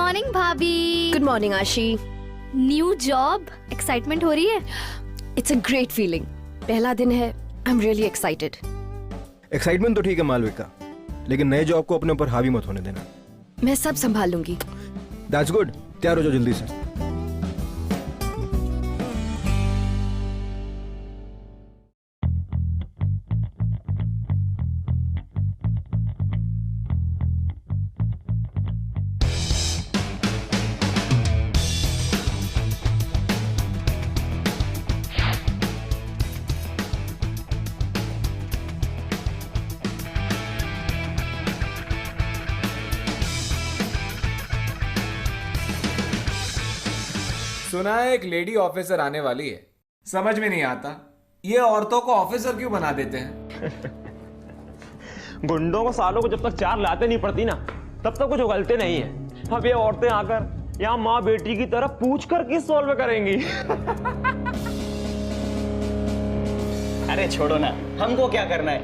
Morning भाभी। Good morning आशी। New job, excitement हो रही है? It's a great feeling. पहला दिन है, I am really excited. Excitement तो ठीक है मालविका, लेकिन नए जॉब को अपने ऊपर हावी मत होने देना। मैं सब संभाल लूंगी। That's good. तैयार हो जाओ जल्दी से। सुना है एक लेडी ऑफिसर आने वाली है। समझ में नहीं आता ये औरतों को ऑफिसर क्यों बना देते हैं। गुंडों को सालों को जब तक चार लाते नहीं पड़ती ना, तब तक कुछ उगलते नहीं है। अब ये औरतें आकर यहाँ माँ बेटी की तरह पूछ कर किस सॉल्व करेंगी। अरे छोड़ो ना, हमको क्या करना है।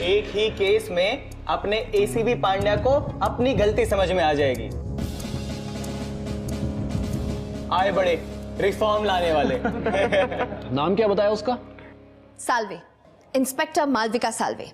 एक ही केस में अपने एसीबी पांड्या को अपनी गलती समझ में आ जाएगी। आए बड़े रिफॉर्म लाने वाले। नाम क्या बताया उसका? साल्वे, इंस्पेक्टर मालविका साल्वे।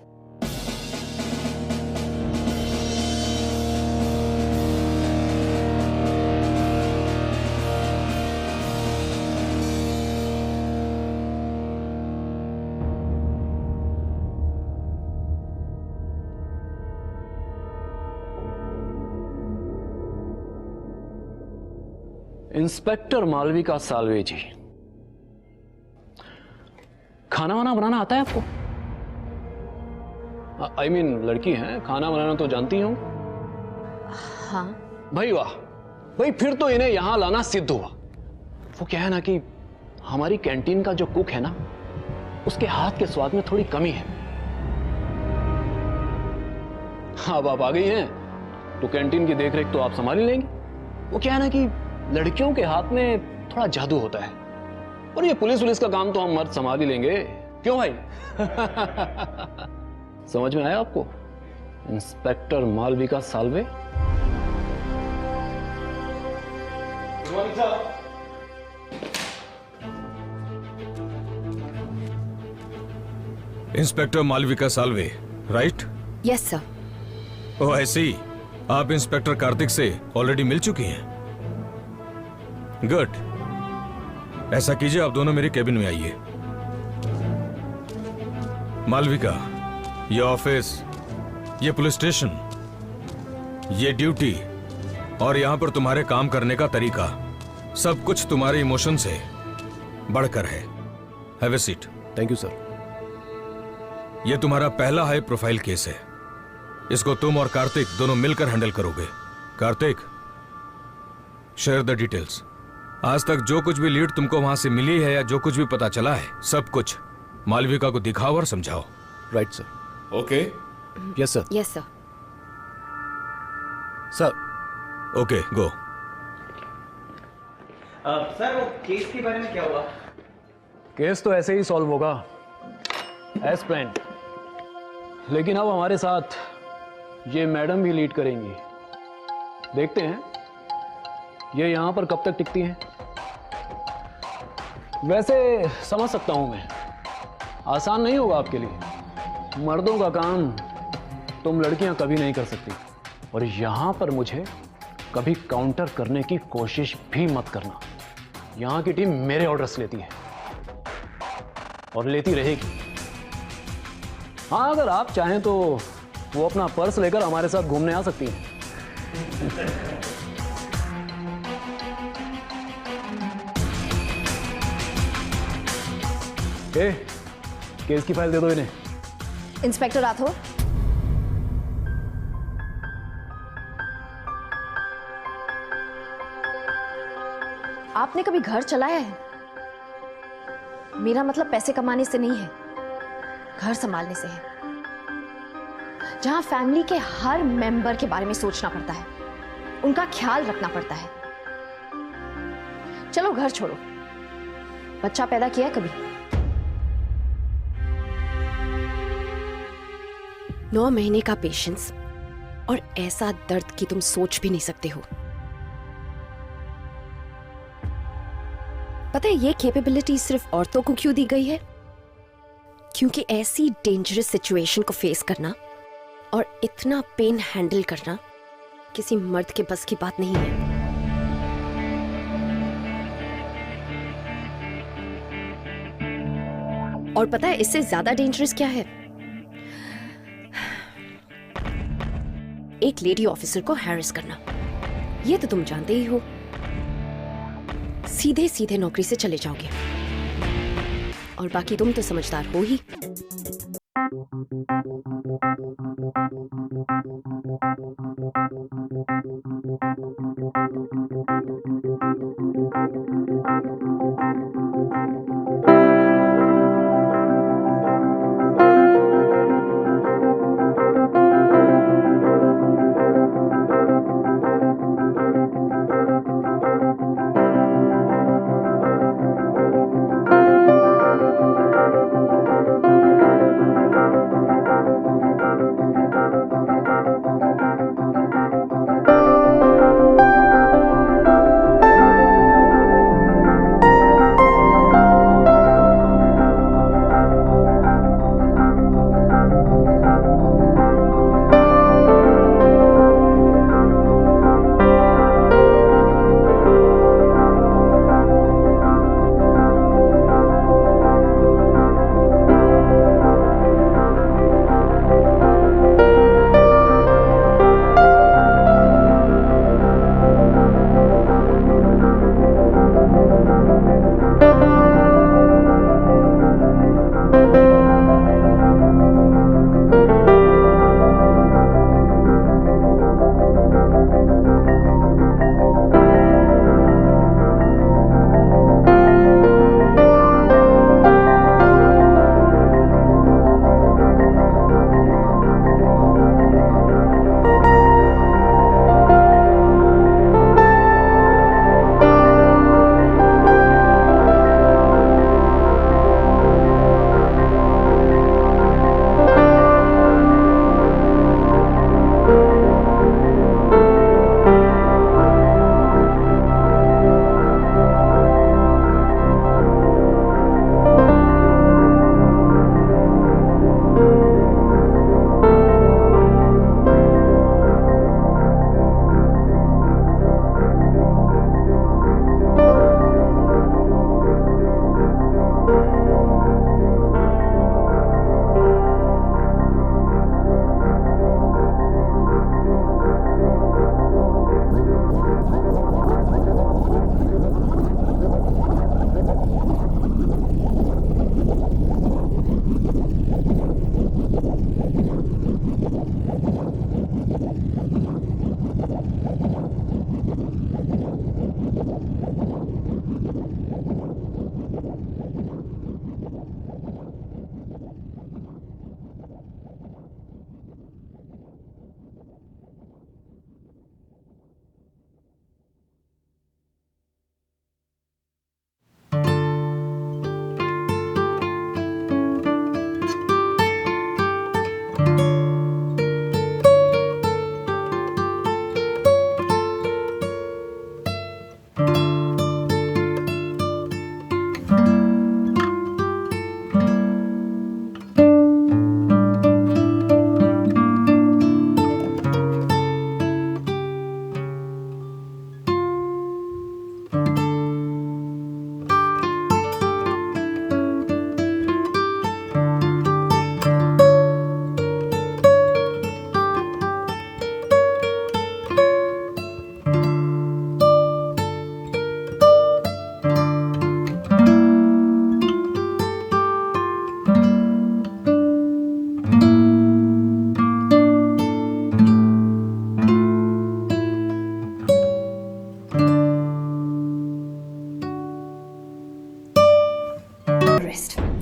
इंस्पेक्टर मालविका साल्वे जी, खाना वाना बनाना आता है आपको? आई मीन लड़की हैं, खाना बनाना तो जानती हूं। हाँ भाई वाह, भाई फिर तो इन्हें यहां लाना सिद्ध हुआ। वो क्या है ना कि हमारी कैंटीन का जो कुक है ना, उसके हाथ के स्वाद में थोड़ी कमी है। अब आप आ गई हैं तो कैंटीन की देखरेख तो आप संभाल ही लेंगी। वो क्या है ना कि लड़कियों के हाथ में थोड़ा जादू होता है, और ये पुलिस का काम तो हम मर्द संभाल ही लेंगे। क्यों भाई? समझ में आया आपको? Inspector Malvika Salve. Inspector Malvika Salve, right? Yes sir. Oh ऐसे ही आप इंस्पेक्टर कार्तिक से ऑलरेडी मिल चुकी हैं। गुड। ऐसा कीजिए, आप दोनों मेरे केबिन में आइए। मालविका, ये ऑफिस, ये पुलिस स्टेशन, ये ड्यूटी और यहां पर तुम्हारे काम करने का तरीका, सब कुछ तुम्हारे इमोशन से बढ़कर है। Have a seat. Thank you sir. ये तुम्हारा पहला हाई प्रोफाइल केस है। इसको तुम और कार्तिक दोनों मिलकर हैंडल करोगे। Kartik, share the details. आज तक जो कुछ भी लीड तुमको वहां से मिली है या जो कुछ भी पता चला है, सब कुछ मालविका को दिखाओ और समझाओ। Right sir. Okay? Yes sir. Yes sir. Sir. Okay, go. Sir वो केस के बारे में क्या हुआ? केस तो ऐसे ही सॉल्व होगा एज प्लान्ड, लेकिन अब हमारे साथ ये मैडम भी लीड करेंगी। देखते हैं ये यहां पर कब तक टिकती हैं। वैसे समझ सकता हूं मैं, आसान नहीं होगा आपके लिए। मर्दों का काम तुम लड़कियां कभी नहीं कर सकती, और यहां पर मुझे कभी काउंटर करने की कोशिश भी मत करना। यहां की टीम मेरे ऑर्डर्स लेती है और लेती रहेगी। हाँ, अगर आप चाहें तो वो अपना पर्स लेकर हमारे साथ घूमने आ सकती हैं। केस की फाइल दे दो इन्हें। इंस्पेक्टर राठौर, आपने कभी घर चलाया है? मेरा मतलब पैसे कमाने से नहीं है, घर संभालने से है, जहां फैमिली के हर मेंबर के बारे में सोचना पड़ता है, उनका ख्याल रखना पड़ता है। चलो घर छोड़ो, बच्चा पैदा किया है कभी? 9 महीने का पेशेंस और ऐसा दर्द कि तुम सोच भी नहीं सकते हो। पता है ये कैपेबिलिटी सिर्फ औरतों को क्यों दी गई है? क्योंकि ऐसी डेंजरस सिचुएशन को फेस करना और इतना पेन हैंडल करना किसी मर्द के बस की बात नहीं है। और पता है इससे ज्यादा डेंजरस क्या है? एक लेडी ऑफिसर को हैरेस करना। ये तो तुम जानते ही हो, सीधे सीधे नौकरी से चले जाओगे। और बाकी तुम तो समझदार हो ही।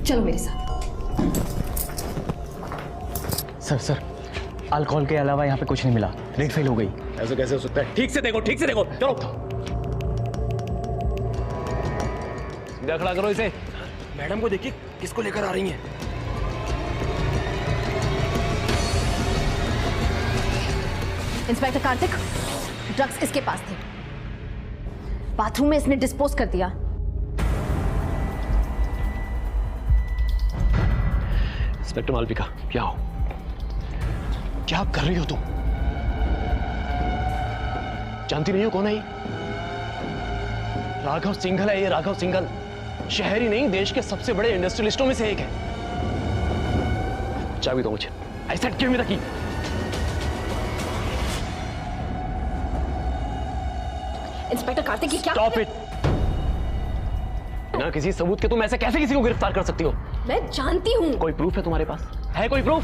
चलो मेरे साथ। सर अल्कोहल के अलावा यहाँ पे कुछ नहीं मिला, रेट फेल हो गई। ऐसे कैसे हो सकता है? ठीक से देखो चलो। सीधा खड़ा करो इसे। मैडम को देखिए किसको लेकर आ रही हैं। इंस्पेक्टर कार्तिक, ड्रग्स इसके पास थे, बाथरूम में इसने डिस्पोज कर दिया। इंस्पेक्टर मालविका, क्या हो? क्या कर रही हो तुम? जानती नहीं हो कौन है ये? राघव सिंघल है ये, राघव सिंघल। शहर ही नहीं, देश के सबसे बड़े इंडस्ट्रियलिस्टों में से एक है। चाबी दो मुझे। I said give me the key. Inspector Kartik ये क्या? Stop it. बिना किसी सबूत के तुम ऐसे कैसे किसी को गिरफ्तार कर सकती हो? मैं जानती हूँ। कोई प्रूफ है तुम्हारे पास? है कोई प्रूफ?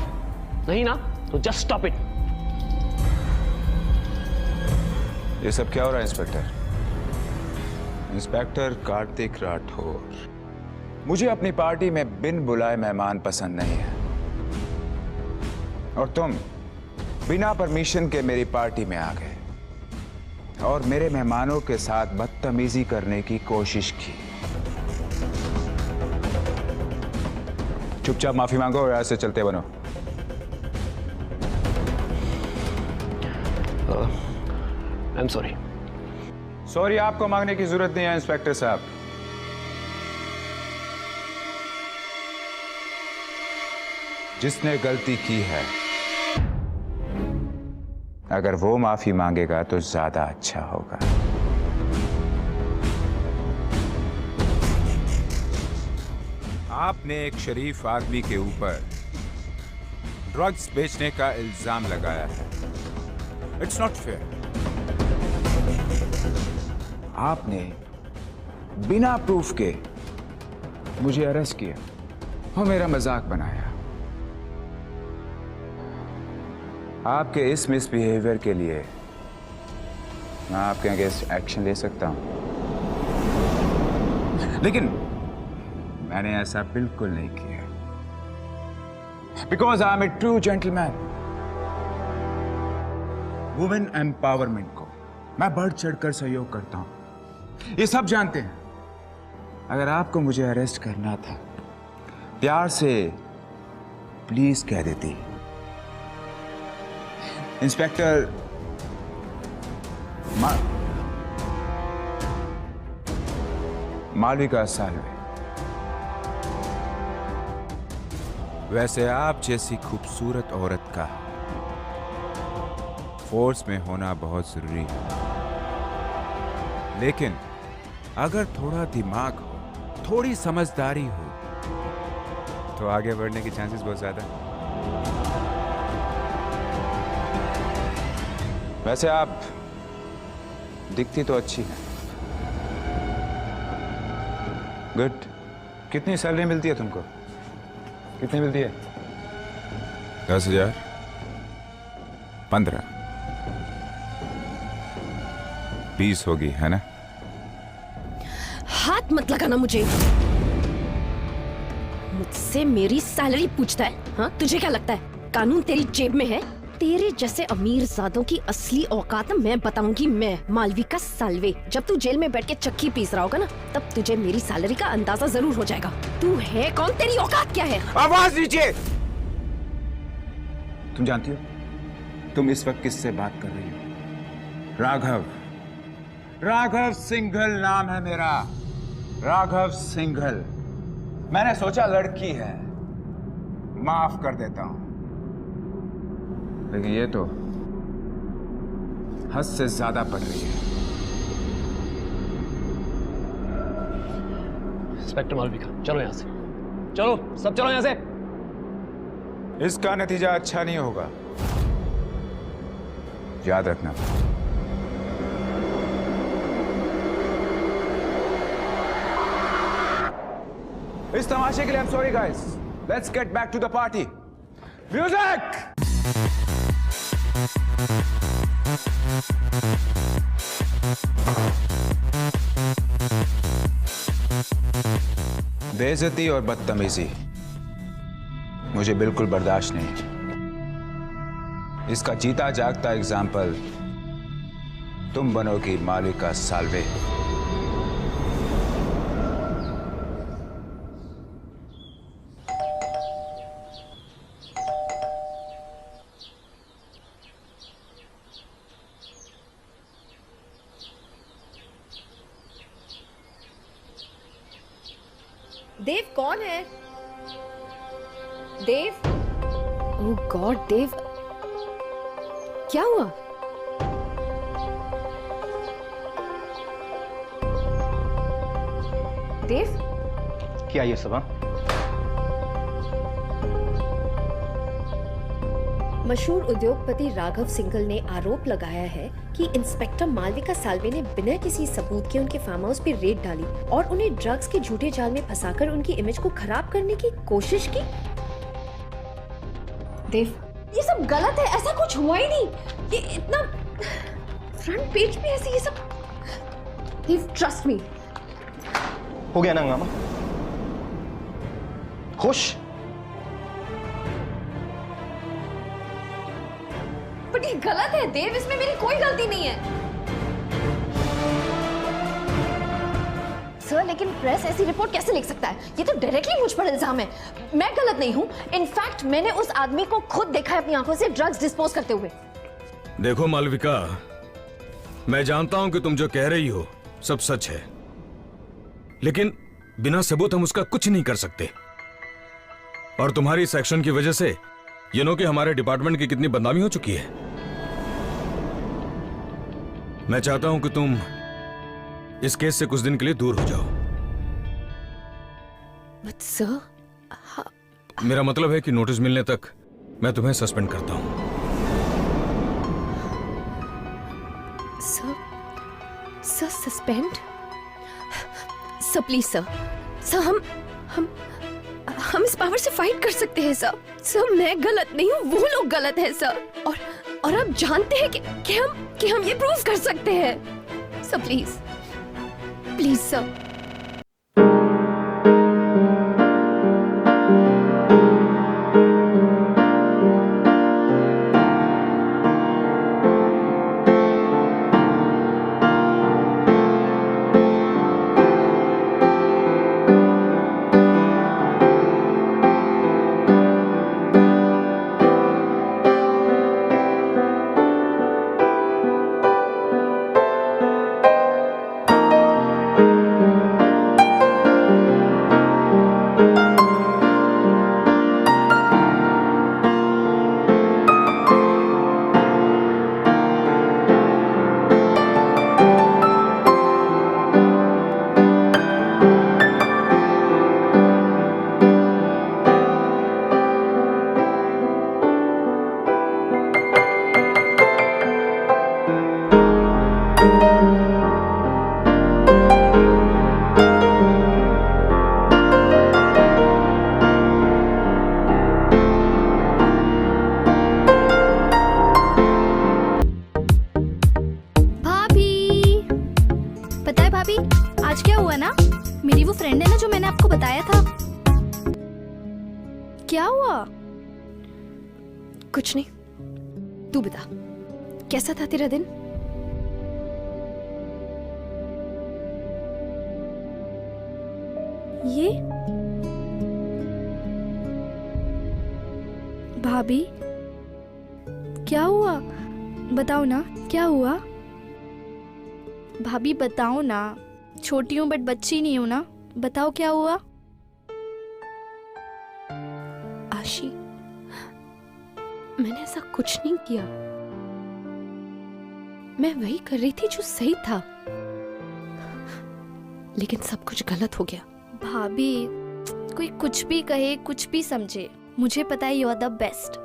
नहीं ना? तो जस्ट स्टॉप इट। ये सब क्या हो रहा है इंस्पेक्टर? इंस्पेक्टर कार्तिक राठौर, मुझे अपनी पार्टी में बिन बुलाए मेहमान पसंद नहीं है, और तुम बिना परमिशन के मेरी पार्टी में आ गए और मेरे मेहमानों के साथ बदतमीजी करने की कोशिश की। चुपचाप माफी मांगो और यहाँ से चलते बनो। आई एम सॉरी। सॉरी आपको मांगने की जरूरत नहीं है इंस्पेक्टर साहब। जिसने गलती की है, अगर वो माफी मांगेगा तो ज्यादा अच्छा होगा। आपने एक शरीफ आदमी के ऊपर ड्रग्स बेचने का इल्जाम लगाया है। It's not fair. आपने बिना प्रूफ के मुझे अरेस्ट किया और मेरा मजाक बनाया। आपके इस मिसबिहेवियर के लिए मैं आपके अगेंस्ट एक्शन ले सकता हूं, लेकिन मैंने ऐसा बिल्कुल नहीं किया, because I am a true gentleman. Women empowerment को मैं बढ़ चढ़कर सहयोग करता हूं, ये सब जानते हैं। अगर आपको मुझे अरेस्ट करना था, प्यार से प्लीज कह देती। इंस्पेक्टर मालविका सालवे, वैसे आप जैसी खूबसूरत औरत का फोर्स में होना बहुत जरूरी है, लेकिन अगर थोड़ा दिमाग हो, थोड़ी समझदारी हो, तो आगे बढ़ने के चांसेस बहुत ज्यादा हैं। वैसे आप दिखती तो अच्छी हैं। गुड। कितनी सैलरी मिलती है तुमको? कितनी मिलती है? 10,000? 15? 20 होगी, है ना? हाथ मत लगाना मुझे। मुझसे मेरी सैलरी पूछता है? हाँ, तुझे क्या लगता है कानून तेरी जेब में है? तेरे जैसे अमीर ज़ादों की असली औकात मैं बताऊंगी। मैं मालविका साल्वे। जब तू जेल में बैठ के चक्की पीस रहा होगा ना, तब तुझे मेरी सैलरी का अंदाजा जरूर हो जाएगा। तू है कौन? तेरी औकात क्या है? आवाज नीचे। तुम जानती हो तुम इस वक्त किससे बात कर रही हो? राघव। राघव सिंघल नाम है मेरा, राघव सिंघल। मैंने सोचा लड़की है, माफ कर देता हूं, लेकिन ये तो हद से ज्यादा पड़ रही है। इंस्पेक्टर मालविका, चलो यहां से। चलो, सब चलो यहां से। इसका नतीजा अच्छा नहीं होगा, याद रखना। इस तमाशे के लिए I'm sorry guys. Let's get back to the party. Music! बेइज्जती और बदतमीजी मुझे बिल्कुल बर्दाश्त नहीं है। इसका जीता जागता एग्जाम्पल तुम बनोगी मालविका साल्वे। देव कौन है? देव, ओह गॉड देव, क्या हुआ? देव, क्या ये सब? मशहूर उद्योगपति राघव सिंघल ने आरोप लगाया है कि इंस्पेक्टर मालविका साल्वे ने बिना किसी सबूत के उनके फार्म हाउस पर रेड डाली और उन्हें ड्रग्स के झूठे जाल में फंसाकर उनकी इमेज को खराब करने की कोशिश की। देव, ये सब गलत है, ऐसा कुछ हुआ ही नहीं। ये इतना फ्रंट पेज पे ऐसे ये सब। देव, ट्रस्ट मी। हो गया ना हंगामा? खुश? बट ये गलत है देव, इसमें मेरी कोई गलती नहीं है। सर, लेकिन प्रेस ऐसी रिपोर्ट कैसे लिख सकता है? ये तो डायरेक्टली मुझ पर इल्जाम है। मैं गलत नहीं हूँ। इनफैक्ट मैंने उस आदमी को खुद देखा है अपनी आंखों से ड्रग्स डिस्पोज करते हुए। देखो मालविका, मैं जानता हूं कि तुम जो कह रही हो सब सच है, लेकिन बिना सबूत हम उसका कुछ नहीं कर सकते। और तुम्हारी इस एक्शन की वजह से ये नो कि हमारे डिपार्टमेंट की कितनी बदनामी हो चुकी है। मैं चाहता हूं कि तुम इस केस से कुछ दिन के लिए दूर हो जाओ। बट सर, मेरा मतलब है कि नोटिस मिलने तक मैं तुम्हें सस्पेंड करता हूं। Sir suspend? Sir please sir, हम इस पावर से फाइट कर सकते हैं सर। सर, मैं गलत नहीं हूँ, वो लोग गलत हैं सर। और आप जानते हैं कि हम ये प्रूव कर सकते हैं। Sir please sir. आज क्या हुआ ना, मेरी वो फ्रेंड है ना जो मैंने आपको बताया था। क्या हुआ? कुछ नहीं, तू बता कैसा था तेरा दिन? ये भाभी, क्या हुआ? बताओ ना, क्या हुआ? भाभी बताओ ना, छोटी हूँ बट बच्ची नहीं हूँ ना, बताओ क्या हुआ? आशी, मैंने ऐसा कुछ नहीं किया। मैं वही कर रही थी जो सही था, लेकिन सब कुछ गलत हो गया। भाभी, कोई कुछ भी कहे, कुछ भी समझे, मुझे पता है यू आर द बेस्ट।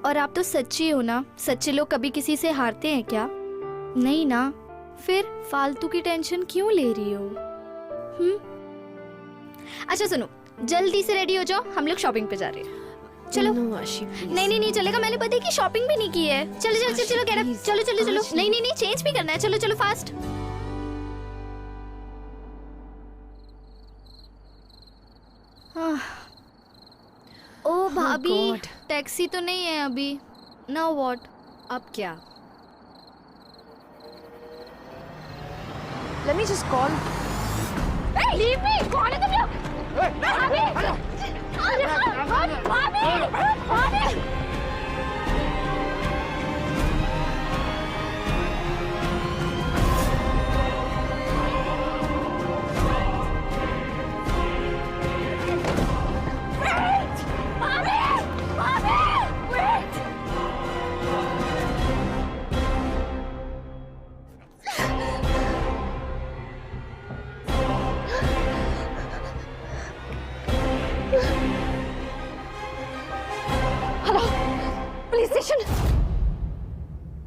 और आप तो सच्ची हो ना, सच्चे लोग कभी किसी से हारते हैं क्या? नहीं ना, फिर फालतू की टेंशन क्यों ले रही हो? अच्छा सुनो, जल्दी से रेडी हो जाओ, हम लोग शॉपिंग पे जा रहे हैं। चलो। No, आशी, please. नहीं चलेगा, मैंने पता है कि शॉपिंग भी नहीं की है। चलो चलो चलो चलो, get up, चलो चलो चलो। आशी। नहीं चेंज भी करना है, चलो चलो फास्ट। ओ भाभी, God. टैक्सी तो नहीं है अभी। Now what? अब क्या? Let me just call. Hey, leave me! कौन है तुम लोग? भाभी! भाभी!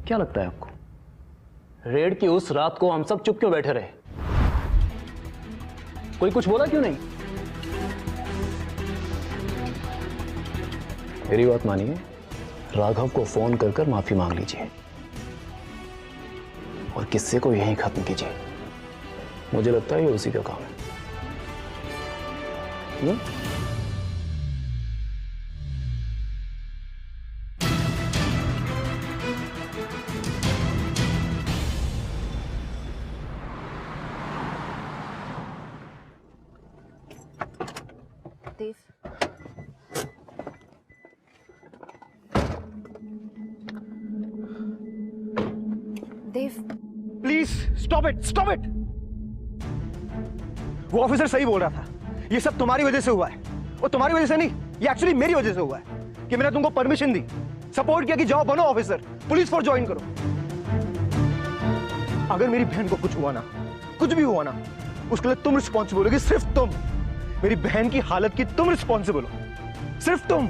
क्या लगता है आपको रेड की उस रात को हम सब चुप क्यों बैठे रहे? कोई कुछ बोला क्यों नहीं? मेरी बात मानिए, राघव को फोन कर कर माफी मांग लीजिए और किस्से को यहीं खत्म कीजिए। मुझे लगता है ये उसी का काम है। Dev, Dev, please stop it, stop it. वो ऑफिसर सही बोल रहा था, ये सब तुम्हारी वजह से हुआ है। और तुम्हारी वजह से नहीं, ये एक्चुअली मेरी वजह से हुआ है कि मैंने तुमको परमिशन दी, सपोर्ट किया कि जाओ बनो ऑफिसर, पुलिस फोर्स ज्वाइन करो। अगर मेरी बहन को कुछ हुआ ना, कुछ भी हुआ ना, उसके लिए तुम रिस्पॉन्सिबल होगी, सिर्फ तुम। मेरी बहन की हालत की तुम रिस्पॉन्सिबल हो, सिर्फ तुम।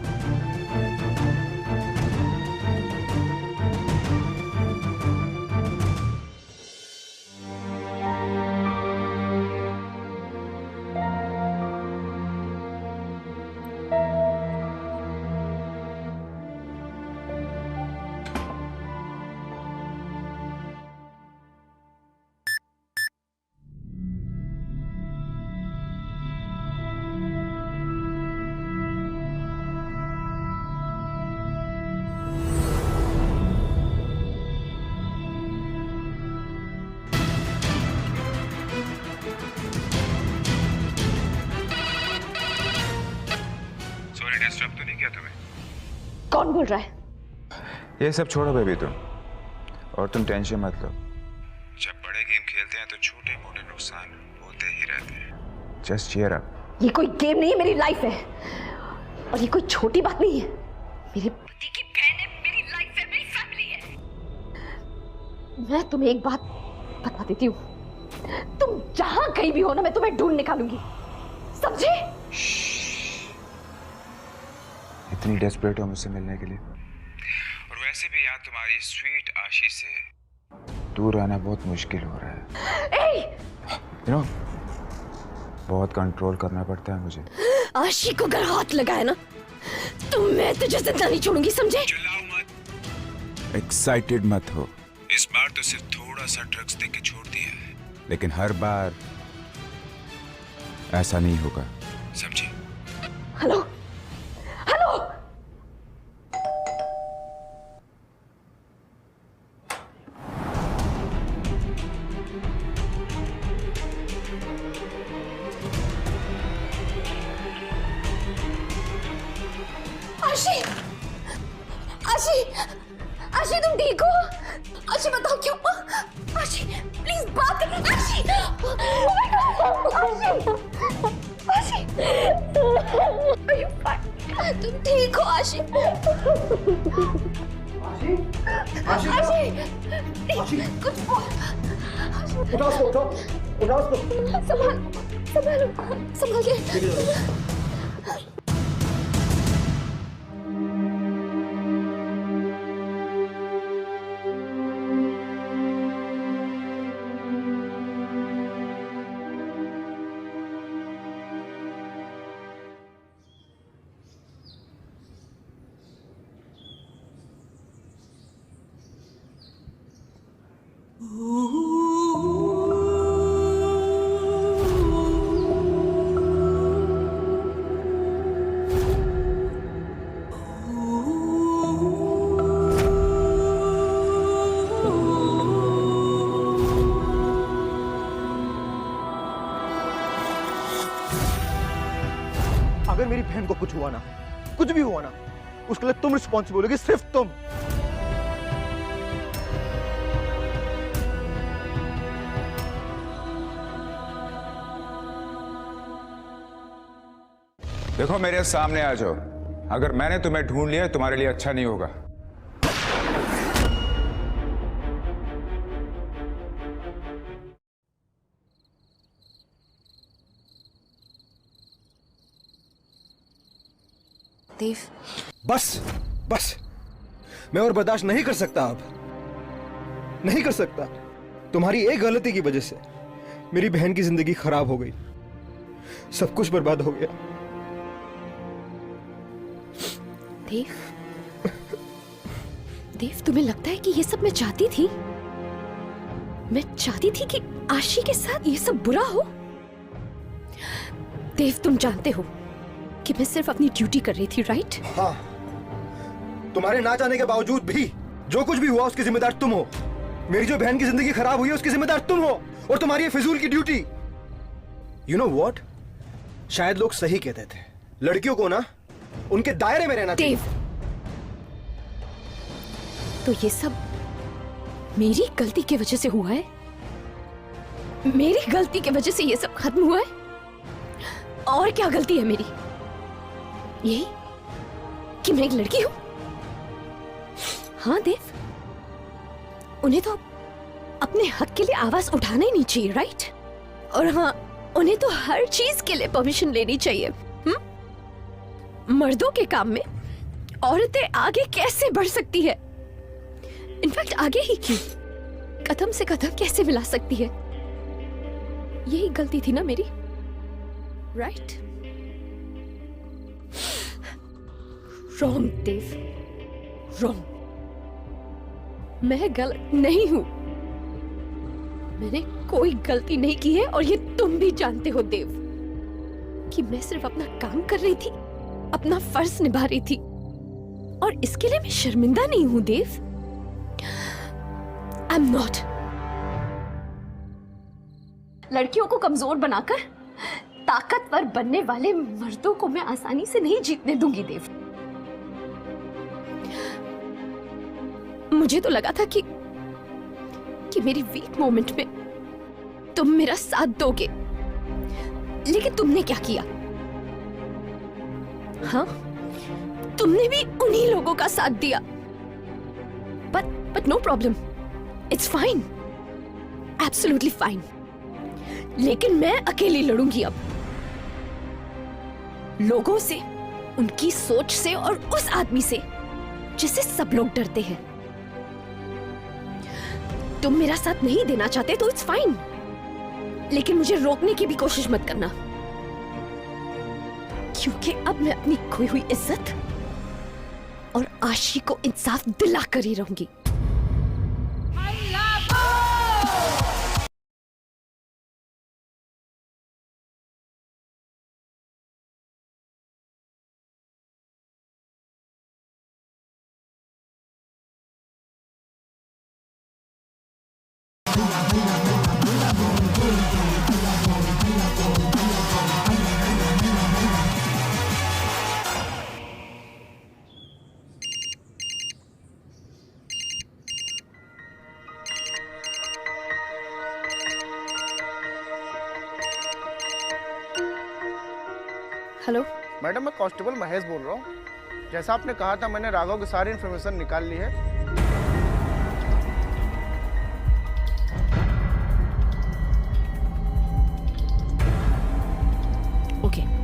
डिस्टर्ब तो नहीं किया तुम्हें? कौन बोल रहा है? ये सब छोड़ो बेबी तुम, और तुम टेंशन मत लो। जब बड़े गेम खेलते हैं तो छोटे मोटे नुकसान होते ही रहते हैं। Just cheer up. ये कोई गेम नहीं है, मेरी लाइफ है। और ये कोई छोटी बात नहीं है। मेरे पति की बहन है, मेरी लाइफ है, मेरी फैमिली है। मैं तुम्हें एक बात बता देती हूँ, तुम जहां कहीं भी हो ना, मैं तुम्हें ढूंढ निकालूंगी, समझे? इतनी डेस्परेट हो मुझसे मिलने के लिए? और वैसे भी यार तुम्हारी स्वीट आशी से दूर रहना बहुत मुश्किल हो रहा है। यू नो, बहुत कंट्रोल करना पड़ता है मुझे। आशी को अगर हाथ लगाया ना तो मैं तुझे जिंदा नहीं छोड़ूंगी, समझे? चिल्लाओ मत, एक्साइटेड मत हो। इस बार तो सिर्फ थोड़ा सा ड्रग्स दे के छोड़ दिया है, लेकिन हर बार ऐसा नहीं होगा, समझे? हेलो, हेलो, आशी, आशी, आशी तुम ठीक हो? आशी बताओ क्यों? आशी प्लीज बात करो। आशी, oh my God, आशी, are you fine? तुम ठीक हो आशी? आशी, कुछ बोल। उठाओ उसको, उठाओ उसको। संभालो, संभाल के। अगर मेरी बहन को कुछ हुआ ना, कुछ भी हुआ ना, उसके लिए तुम रिस्पॉन्सिबल होगी, सिर्फ तुम। देखो मेरे सामने आ जाओ, अगर मैंने तुम्हें ढूंढ लिया तुम्हारे लिए अच्छा नहीं होगा। देव, बस बस, मैं और बर्दाश्त नहीं कर सकता अब। नहीं कर सकता। तुम्हारी एक गलती की वजह से मेरी बहन की जिंदगी खराब हो गई, सब कुछ बर्बाद हो गया। देव, देव तुम्हें लगता है कि ये सब मैं चाहती थी? मैं चाहती थी कि आशी के साथ ये सब बुरा हो? देव तुम जानते हो कि मैं सिर्फ अपनी ड्यूटी कर रही थी, राइट? हाँ, तुम्हारे ना चाहने के बावजूद भी जो कुछ भी हुआ उसकी जिम्मेदार तुम हो। मेरी जो बहन की जिंदगी खराब हुई है उसकी जिम्मेदार तुम हो, और तुम्हारी ये फिजूल की ड्यूटी। यू नो व्हाट, शायद लोग सही कहते थे, लड़कियों को ना उनके दायरे में रहना चाहिए। देव, तो ये सब मेरी गलती की वजह से हुआ है? मेरी गलती की वजह से ये सब खत्म हुआ है? और क्या गलती है मेरी? यही कि मैं एक लड़की हूं? हाँ देव, उन्हें तो अपने हक के लिए आवाज उठाना ही नहीं चाहिए, राइट? और हाँ, उन्हें तो हर चीज के लिए परमिशन लेनी चाहिए। मर्दों के काम में औरतें आगे कैसे बढ़ सकती है? इनफैक्ट आगे ही क्यों, कदम से कदम कैसे मिला सकती है? यही गलती थी ना मेरी, राइट? रॉन्ग देव, रॉन्ग। मैं गलत नहीं हूं, मैंने कोई गलती नहीं की है, और ये तुम भी जानते हो देव कि मैं सिर्फ अपना काम कर रही थी, अपना फर्ज निभा रही थी, और इसके लिए मैं शर्मिंदा नहीं हूं देव। I am not. लड़कियों को कमजोर बनाकर ताकतवर बनने वाले मर्दों को मैं आसानी से नहीं जीतने दूंगी देव। मुझे तो लगा था कि मेरी वीक मोमेंट में तुम मेरा साथ दोगे, लेकिन तुमने क्या किया? हाँ, तुमने भी उन्हीं लोगों का साथ दिया। But no problem, it's fine, absolutely fine. लेकिन मैं अकेली लड़ूंगी अब, लोगों से, उनकी सोच से, और उस आदमी से जिसे सब लोग डरते हैं। तुम मेरा साथ नहीं देना चाहते तो इट्स फाइन, लेकिन मुझे रोकने की भी कोशिश मत करना, क्योंकि अब मैं अपनी खोई हुई इज्जत और आशी को इंसाफ दिला कर ही रहूंगी। हेलो मैडम, मैं कांस्टेबल महेश बोल रहा हूँ। जैसा आपने कहा था, मैंने राघव की सारी इन्फॉर्मेशन निकाल ली है। ओके।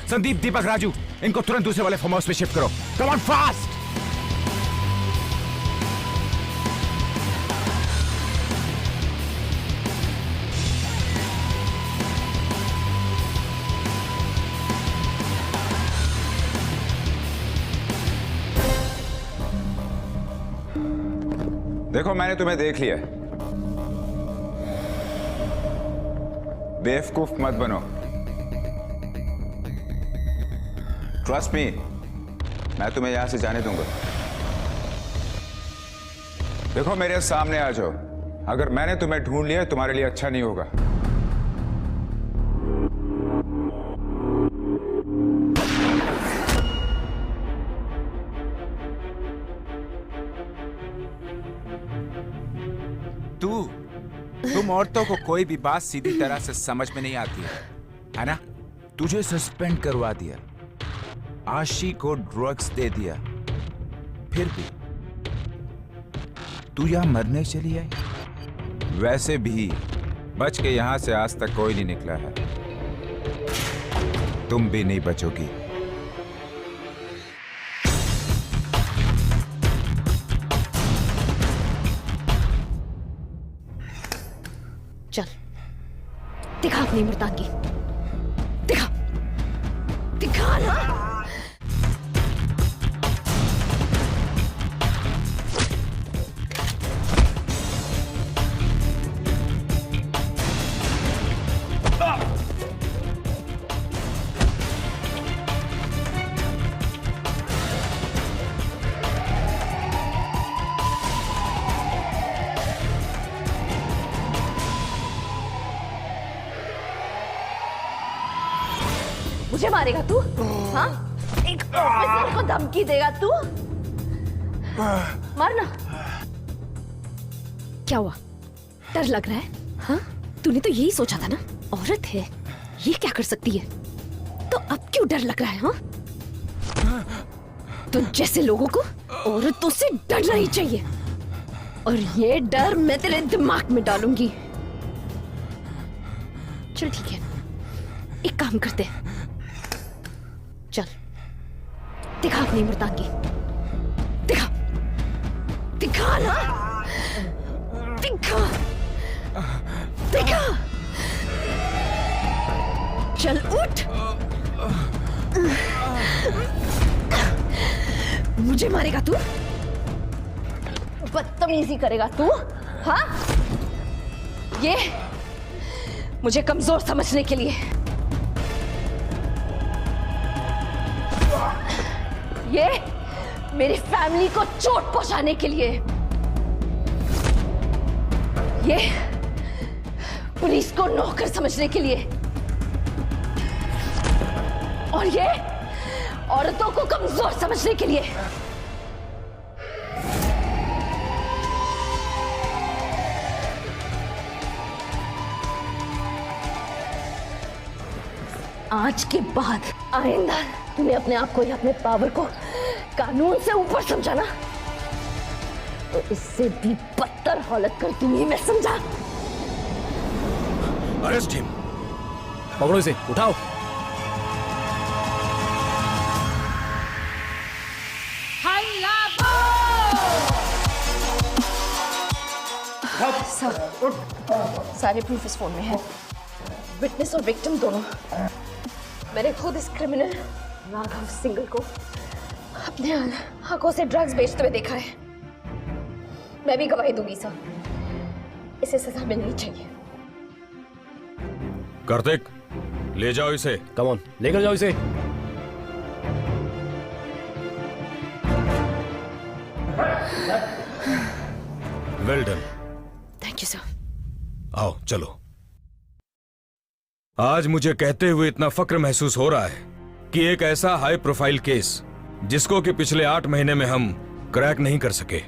संदीप, दीपक, राजू, इनको तुरंत दूसरे वाले फार्म हाउस पे शिफ्ट करो। Come on fast. देखो, मैंने तुम्हें देख लिया। बेवकूफ मत बनो। ट्रस्ट मी, मैं तुम्हें यहां से जाने दूंगा। देखो, मेरे सामने आ जाओ। अगर मैंने तुम्हें ढूंढ लिया तुम्हारे लिए अच्छा नहीं होगा। तुम औरतों को कोई भी बात सीधी तरह से समझ में नहीं आती है ना? तुझे सस्पेंड करवा दिया, आशी को ड्रग्स दे दिया, फिर भी तू यहां मरने चली आई। वैसे भी बच के यहां से आज तक कोई नहीं निकला है। तुम भी नहीं बचोगी। चल, दिखा अपनी मर्दानगी। दिखा, दिखा ना। मुझे मारेगा तू? हाँ? एक ऑफिसर को धमकी देगा तू? मारना। क्या हुआ? डर लग रहा है? हाँ? तूने तो यही सोचा था ना? औरत है, ये क्या कर सकती है? तो अब क्यों डर लग रहा है? हाँ? तो जैसे लोगों को औरतों से डरना ही चाहिए, और ये डर मैं तेरे दिमाग में डालूंगी। चल ठीक है, एक काम करते हैं। चल, दिखा अपनी मर्दानगी। दिखा, दिखा ना। दिखा, दिखा। चल उठ। मुझे मारेगा तू? बदतमीजी करेगा तू? हाँ? ये मुझे कमजोर समझने के लिए, ये मेरी फैमिली को चोट पहुंचाने के लिए, ये पुलिस को नौकर समझने के लिए, और ये औरतों को कमजोर समझने के लिए। आज के बाद आइंदा तूने अपने आप को या अपने पावर को कानून से ऊपर समझा ना, तो इससे भी बदतर हालत कर दूंगी मैं, समझा? Arrest him. पकड़ो इसे, उठाओ। सारे प्रूफ इस फोन में है, विटनेस और विक्टिम दोनों। मैंने खुद इस क्रिमिनल राघव सिंघल को अपने आंखों से ड्रग्स बेचते हुए देखा है। मैं भी गवाही दूंगी सर, इसे सजा मिलनी चाहिए। कार्तिक, ले जाओ इसे। कम ऑन, लेकर जाओ इसे। Well done. Thank you sir. आओ चलो। आज मुझे कहते हुए इतना फक्र महसूस हो रहा है कि एक ऐसा हाई प्रोफाइल केस जिसको कि पिछले 8 महीने में हम क्रैक नहीं कर सके,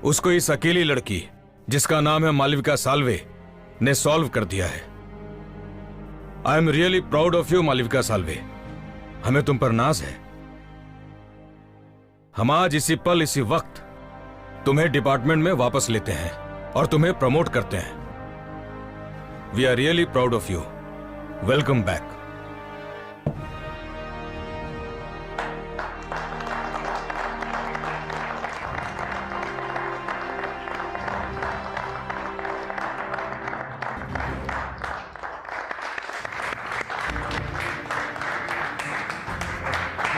उसको इस अकेली लड़की जिसका नाम है मालविका साल्वे ने सॉल्व कर दिया है। I am really proud of you Malvika Salve. हमें तुम पर नाज है। हम आज इसी पल इसी वक्त तुम्हें डिपार्टमेंट में वापस लेते हैं और तुम्हें प्रमोट करते हैं। We are really proud of you. Welcome back.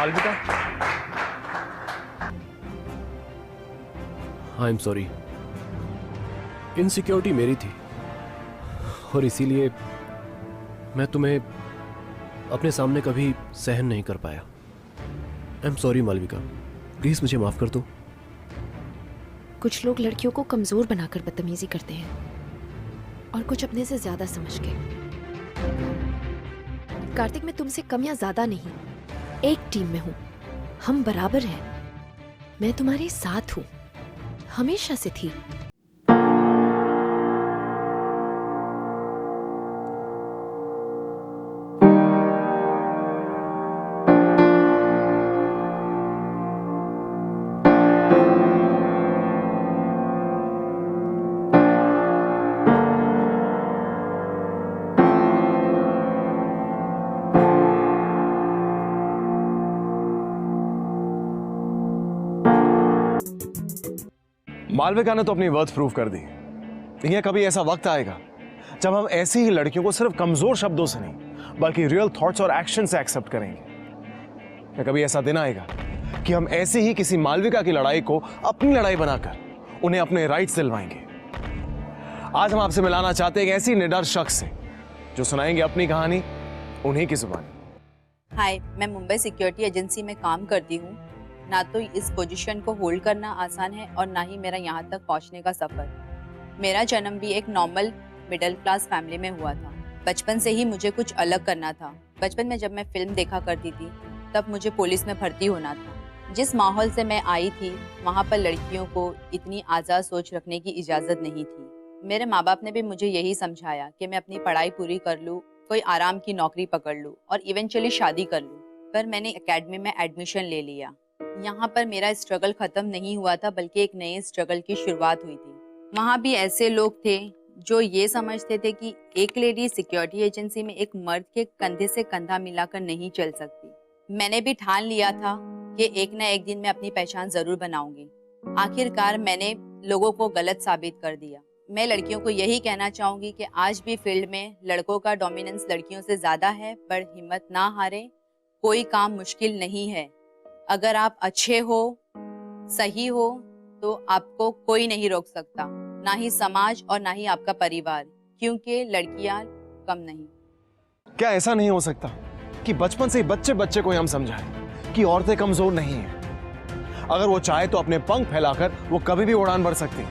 Malvika, I am sorry, insecurity मेरी थी और इसीलिए मैं तुम्हें अपने सामने कभी सहन नहीं कर पाया। I am sorry Malvika, please मुझे माफ कर दो। कुछ लोग लड़कियों को कमजोर बनाकर बदतमीजी करते हैं और कुछ अपने से ज्यादा समझ के। कार्तिक, मैं तुमसे कम या ज्यादा नहीं, एक टीम में हूं, हम बराबर हैं। मैं तुम्हारे साथ हूं, हमेशा से थी। मालविका ने तो अपनी वर्थ प्रूव कर दी, लेकिन कभी ऐसा वक्त आएगा जब हम ऐसी ही लड़कियों को सिर्फ कमजोर शब्दों से नहीं बल्कि रियल थॉट्स और एक्शन से एक्सेप्ट करेंगे। क्या कभी ऐसा दिन आएगा कि हम ऐसे ही किसी मालविका की लड़ाई को अपनी लड़ाई बनाकर उन्हें अपने राइट्स दिलवाएंगे? आज हम आपसे मिलाना चाहते हैं एक ऐसी निडर शख्स से जो सुनाएंगे अपनी कहानी उन्हीं की जुबानी। हाय, मैं मुंबई सिक्योरिटी एजेंसी में काम करती हूँ। ना तो इस पोजीशन को होल्ड करना आसान है और ना ही मेरा यहाँ तक पहुँचने का सफ़र। मेरा जन्म भी एक नॉर्मल मिडिल क्लास फैमिली में हुआ था। बचपन से ही मुझे कुछ अलग करना था। बचपन में जब मैं फिल्म देखा करती थी तब मुझे पुलिस में भर्ती होना था। जिस माहौल से मैं आई थी वहाँ पर लड़कियों को इतनी आज़ाद सोच रखने की इजाज़त नहीं थी। मेरे माँ बाप ने भी मुझे यही समझाया कि मैं अपनी पढ़ाई पूरी कर लूँ, कोई आराम की नौकरी पकड़ लूँ और इवेंचुअली शादी कर लूँ। पर मैंने एकेडमी में एडमिशन ले लिया। यहाँ पर मेरा स्ट्रगल खत्म नहीं हुआ था बल्कि एक नए स्ट्रगल की शुरुआत हुई थी। वहाँ भी ऐसे लोग थे जो ये समझते थे कि एक लेडी सिक्योरिटी एजेंसी में एक मर्द के कंधे से कंधा मिलाकर नहीं चल सकती। मैंने भी ठान लिया था कि एक ना एक दिन मैं अपनी पहचान जरूर बनाऊंगी। आखिरकार मैंने लोगों को गलत साबित कर दिया। मैं लड़कियों को यही कहना चाहूंगी कि आज भी फील्ड में लड़कों का डोमिनेंस लड़कियों से ज्यादा है, पर हिम्मत ना हारे। कोई काम मुश्किल नहीं है। अगर आप अच्छे हो, सही हो, तो आपको कोई नहीं रोक सकता, ना ही समाज और ना ही आपका परिवार, क्योंकि लड़कियां कम नहीं। क्या ऐसा नहीं हो सकता कि बचपन से ही बच्चे बच्चे को हम समझाएं कि औरतें कमजोर नहीं हैं? अगर वो चाहे तो अपने पंख फैलाकर वो कभी भी उड़ान भर सकती हैं।